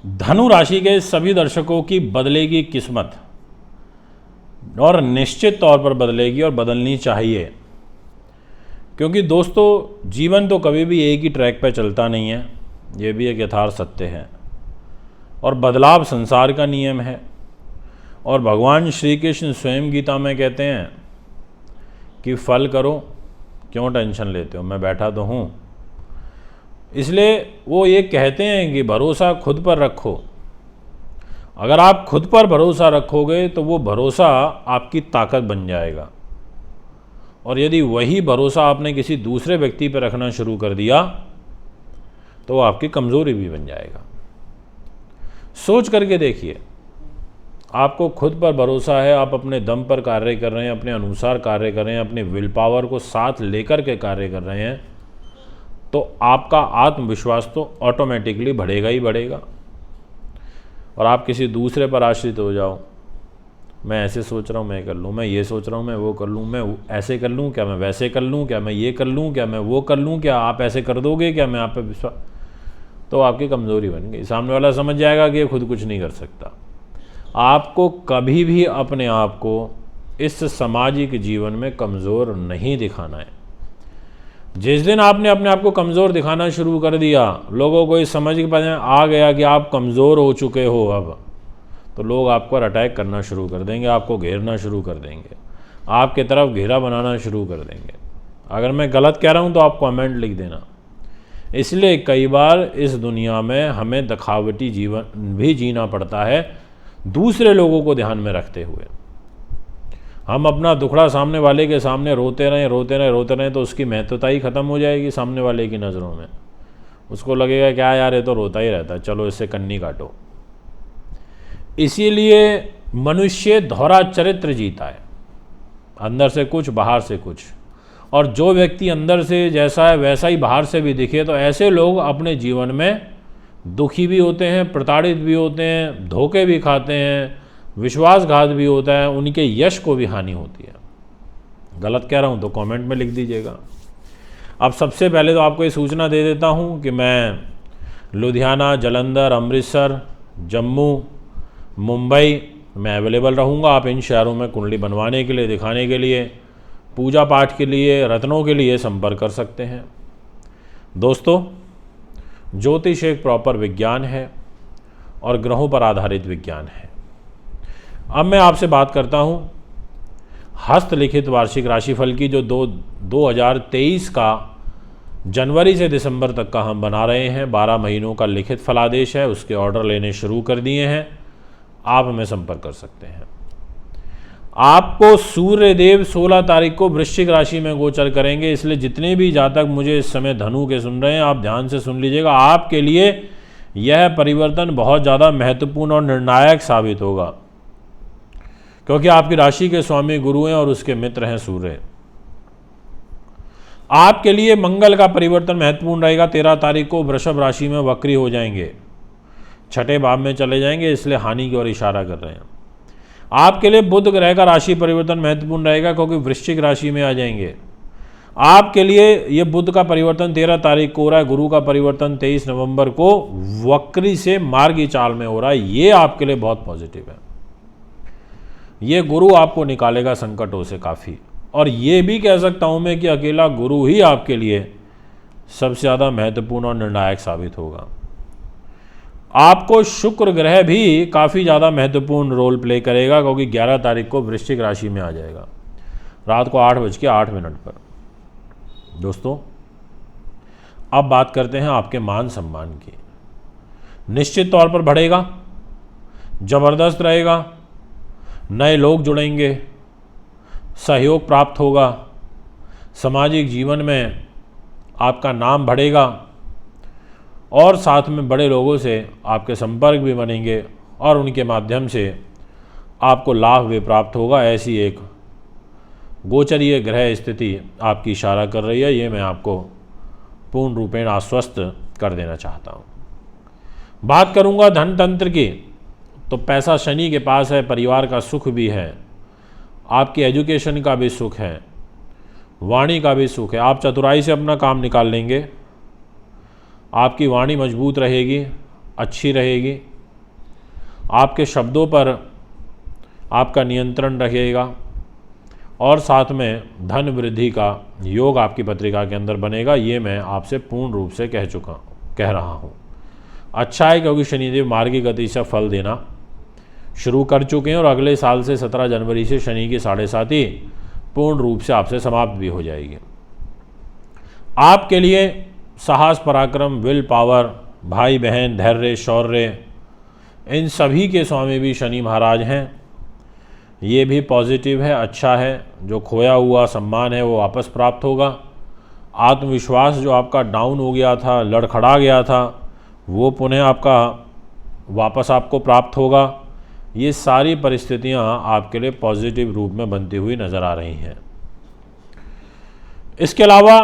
धनु राशि के सभी दर्शकों की बदलेगी किस्मत और निश्चित तौर पर बदलेगी और बदलनी चाहिए, क्योंकि दोस्तों जीवन तो कभी भी एक ही ट्रैक पर चलता नहीं है, ये भी एक यथार्थ सत्य है। और बदलाव संसार का नियम है। और भगवान श्री कृष्ण स्वयं गीता में कहते हैं कि फल करो, क्यों टेंशन लेते हो, मैं बैठा तो हूँ। इसलिए वो ये कहते हैं कि भरोसा खुद पर रखो। अगर आप खुद पर भरोसा रखोगे तो वो भरोसा आपकी ताकत बन जाएगा, और यदि वही भरोसा आपने किसी दूसरे व्यक्ति पर रखना शुरू कर दिया तो वो आपकी कमज़ोरी भी बन जाएगा। सोच करके देखिए, आपको खुद पर भरोसा है, आप अपने दम पर कार्य कर रहे हैं, अपने अनुसार कार्य कर रहे हैं, अपने विल पावर को साथ लेकर के कार्य कर रहे हैं, तो आपका आत्मविश्वास तो ऑटोमेटिकली बढ़ेगा ही बढ़ेगा। और आप किसी दूसरे पर आश्रित हो जाओ, मैं ऐसे सोच रहा हूँ मैं कर लूँ, मैं ये सोच रहा हूँ मैं वो कर लूँ, मैं ऐसे कर लूँ क्या, मैं वैसे कर लूँ क्या, मैं ये कर लूँ क्या, मैं वो कर लूँ क्या, आप ऐसे कर दोगे क्या, मैं आप पे विश्वास, तो आपकी कमज़ोरी बन गई। सामने वाला समझ जाएगा कि ये खुद कुछ नहीं कर सकता। आपको कभी भी अपने आप को इस सामाजिक जीवन में कमज़ोर नहीं दिखाना है। जिस दिन आपने अपने आप को कमज़ोर दिखाना शुरू कर दिया, लोगों को इस समझ के आ गया कि आप कमज़ोर हो चुके हो अब, तो लोग आप पर अटैक करना शुरू कर देंगे, आपको घेरना शुरू कर देंगे, आपके तरफ घेरा बनाना शुरू कर देंगे। अगर मैं गलत कह रहा हूँ तो आप कमेंट लिख देना। इसलिए कई बार इस दुनिया में हमें दिखावटी जीवन भी जीना पड़ता है, दूसरे लोगों को ध्यान में रखते हुए। हम अपना दुखड़ा सामने वाले के सामने रोते रहें तो उसकी महत्वता ही ख़त्म हो जाएगी सामने वाले की नज़रों में। उसको लगेगा क्या यार, ये तो रोता ही रहता है, चलो इससे कन्नी काटो। इसीलिए मनुष्य दोहरा चरित्र जीता है, अंदर से कुछ बाहर से कुछ। और जो व्यक्ति अंदर से जैसा है वैसा ही बाहर से भी दिखे, तो ऐसे लोग अपने जीवन में दुखी भी होते हैं, प्रताड़ित भी होते हैं, धोखे भी खाते हैं, विश्वासघात भी होता है, उनके यश को भी हानि होती है। गलत कह रहा हूँ तो कमेंट में लिख दीजिएगा। अब सबसे पहले तो आपको ये सूचना दे देता हूँ कि मैं लुधियाना, जालंधर, अमृतसर, जम्मू, मुंबई में अवेलेबल रहूँगा। आप इन शहरों में कुंडली बनवाने के लिए, दिखाने के लिए, पूजा पाठ के लिए, रत्नों के लिए संपर्क कर सकते हैं। दोस्तों, ज्योतिष एक प्रॉपर विज्ञान है और ग्रहों पर आधारित विज्ञान है। अब मैं आपसे बात करता हूँ हस्तलिखित वार्षिक राशिफल की, जो 2023 का जनवरी से दिसंबर तक का हम बना रहे हैं। 12 महीनों का लिखित फलादेश है, उसके ऑर्डर लेने शुरू कर दिए हैं। आप हमें संपर्क कर सकते हैं। आपको सूर्यदेव 16 तारीख को वृश्चिक राशि में गोचर करेंगे, इसलिए जितने भी जातक मुझे इस समय धनु के सुन रहे हैं, आप ध्यान से सुन लीजिएगा। आपके लिए यह परिवर्तन बहुत ज़्यादा महत्वपूर्ण और निर्णायक साबित होगा, क्योंकि आपकी राशि के स्वामी गुरु हैं और उसके मित्र हैं सूर्य। आपके लिए मंगल का परिवर्तन महत्वपूर्ण रहेगा। 13 तारीख को वृषभ राशि में वक्री हो जाएंगे, छठे भाव में चले जाएंगे, इसलिए हानि की ओर इशारा कर रहे हैं। आपके लिए बुध ग्रह का राशि परिवर्तन महत्वपूर्ण रहेगा, क्योंकि वृश्चिक राशि में आ जाएंगे। आपके लिए ये बुध का परिवर्तन 13 तारीख को हो रहा है, गुरु का परिवर्तन 23 नवंबर को वक्री से मार्गी चाल में हो रहा है। ये आपके लिए बहुत पॉजिटिव है। ये गुरु आपको निकालेगा संकटों से काफ़ी, और ये भी कह सकता हूँ मैं कि अकेला गुरु ही आपके लिए सबसे ज़्यादा महत्वपूर्ण और निर्णायक साबित होगा। आपको शुक्र ग्रह भी काफ़ी ज़्यादा महत्वपूर्ण रोल प्ले करेगा, क्योंकि 11 तारीख को वृश्चिक राशि में आ जाएगा, रात को 8:08 पर। दोस्तों, अब बात करते हैं आपके मान सम्मान की। निश्चित तौर पर बढ़ेगा, ज़बरदस्त रहेगा, नए लोग जुड़ेंगे, सहयोग प्राप्त होगा, सामाजिक जीवन में आपका नाम बढ़ेगा, और साथ में बड़े लोगों से आपके संपर्क भी बनेंगे और उनके माध्यम से आपको लाभ भी प्राप्त होगा। ऐसी एक गोचरीय ग्रह स्थिति आपकी इशारा कर रही है। ये मैं आपको पूर्ण रूपेण आश्वस्त कर देना चाहता हूँ। बात करूँगा धन तंत्र की, तो पैसा शनि के पास है, परिवार का सुख भी है, आपकी एजुकेशन का भी सुख है, वाणी का भी सुख है। आप चतुराई से अपना काम निकाल लेंगे, आपकी वाणी मजबूत रहेगी, अच्छी रहेगी। आपके शब्दों पर आपका नियंत्रण रहेगा और साथ में धन वृद्धि का योग आपकी पत्रिका के अंदर बनेगा। ये मैं आपसे पूर्ण रूप से कह रहा हूँ। अच्छा है, क्योंकि शनिदेव मार्गी गति से फल देना शुरू कर चुके हैं और अगले साल से 17 जनवरी से शनि की 7.5 पूर्ण रूप से आपसे समाप्त भी हो जाएगी। आपके लिए साहस, पराक्रम, विल पावर, भाई बहन, धैर्य, शौर्य, इन सभी के स्वामी भी शनि महाराज हैं। ये भी पॉजिटिव है, अच्छा है। जो खोया हुआ सम्मान है वो वापस प्राप्त होगा। आत्मविश्वास जो आपका डाउन हो गया था, लड़खड़ा गया था, वो पुनः आपका वापस आपको प्राप्त होगा। ये सारी परिस्थितियां आपके लिए पॉजिटिव रूप में बनती हुई नज़र आ रही हैं। इसके अलावा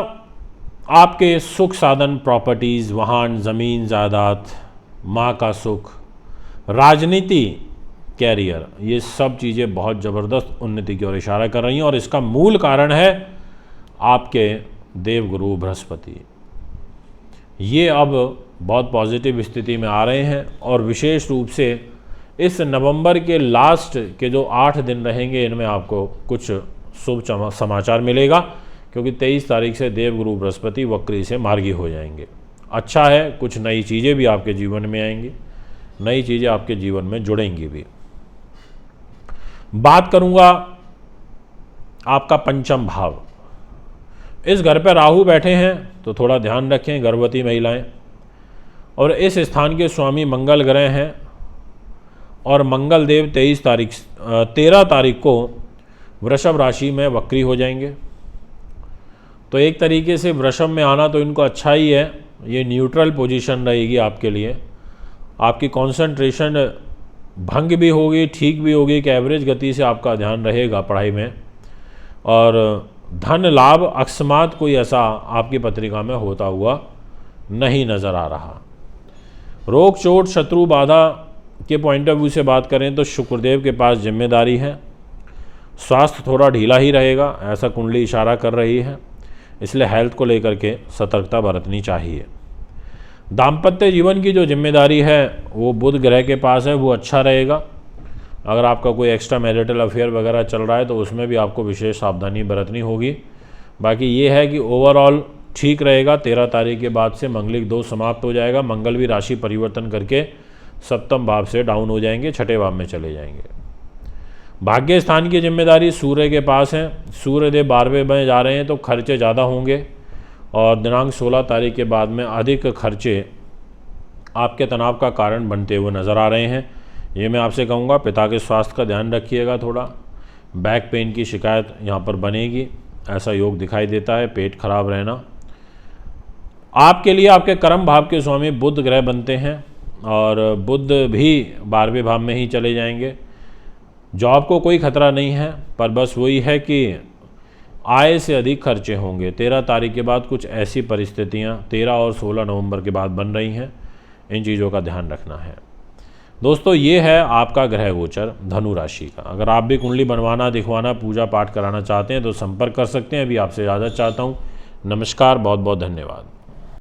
आपके सुख साधन, प्रॉपर्टीज़, वाहन, ज़मीन, जायदाद, माँ का सुख, राजनीति, कैरियर, ये सब चीज़ें बहुत ज़बरदस्त उन्नति की ओर इशारा कर रही हैं और इसका मूल कारण है आपके देवगुरु बृहस्पति। ये अब बहुत पॉजिटिव स्थिति में आ रहे हैं और विशेष रूप से इस नवंबर के लास्ट के जो 8 दिन रहेंगे, इनमें आपको कुछ शुभ समाचार मिलेगा, क्योंकि 23 तारीख से देवगुरु बृहस्पति वक्री से मार्गी हो जाएंगे। अच्छा है, कुछ नई चीज़ें भी आपके जीवन में आएंगी, नई चीज़ें आपके जीवन में जुड़ेंगी भी। बात करूंगा आपका पंचम भाव। इस घर पर राहु बैठे हैं तो थोड़ा ध्यान रखें, गर्भवती महिलाएं। और इस स्थान के स्वामी मंगल ग्रह हैं और मंगल देव 13 तारीख को वृषभ राशि में वक्री हो जाएंगे। तो एक तरीके से वृषभ में आना तो इनको अच्छा ही है, ये न्यूट्रल पोजीशन रहेगी आपके लिए। आपकी कंसंट्रेशन भंग भी होगी, ठीक भी होगी, कि एवरेज गति से आपका ध्यान रहेगा पढ़ाई में। और धन लाभ अकस्मात कोई ऐसा आपकी पत्रिका में होता हुआ नहीं नज़र आ रहा। रोग, चोट, शत्रु, बाधा के पॉइंट ऑफ व्यू से बात करें तो शुक्रदेव के पास जिम्मेदारी है। स्वास्थ्य थोड़ा ढीला ही रहेगा, ऐसा कुंडली इशारा कर रही है, इसलिए हेल्थ को लेकर के सतर्कता बरतनी चाहिए। दाम्पत्य जीवन की जो जिम्मेदारी है वो बुध ग्रह के पास है, वो अच्छा रहेगा। अगर आपका कोई एक्स्ट्रा मैरिटल अफेयर वगैरह चल रहा है तो उसमें भी आपको विशेष सावधानी बरतनी होगी। बाकी ये है कि ओवरऑल ठीक रहेगा। 13 तारीख के बाद से मंगलिक दोष समाप्त हो जाएगा। मंगल भी राशि परिवर्तन करके 7वें भाव से डाउन हो जाएंगे, 6ठे भाव में चले जाएंगे। भाग्य स्थान की जिम्मेदारी सूर्य के पास है। सूर्य देव 12वें में जा रहे हैं तो खर्चे ज़्यादा होंगे और दिनांक 16 तारीख के बाद में अधिक खर्चे आपके तनाव का कारण बनते हुए नज़र आ रहे हैं। ये मैं आपसे कहूँगा, पिता के स्वास्थ्य का ध्यान रखिएगा। थोड़ा बैक पेन की शिकायत यहाँ पर बनेगी, ऐसा योग दिखाई देता है। पेट खराब रहना। आपके लिए आपके कर्म भाव के स्वामी बुध ग्रह बनते हैं और बुध भी 12वें भाव में ही चले जाएंगे। जॉब को कोई खतरा नहीं है, पर बस वही है कि आय से अधिक खर्चे होंगे। 13 तारीख के बाद कुछ ऐसी परिस्थितियाँ 13 और 16 नवंबर के बाद बन रही हैं, इन चीज़ों का ध्यान रखना है। दोस्तों, ये है आपका ग्रह गोचर धनु राशि का। अगर आप भी कुंडली बनवाना, दिखवाना, पूजा पाठ कराना चाहते हैं तो संपर्क कर सकते हैं। अभी आपसे इजाज़त चाहता हूँ। नमस्कार, बहुत बहुत धन्यवाद।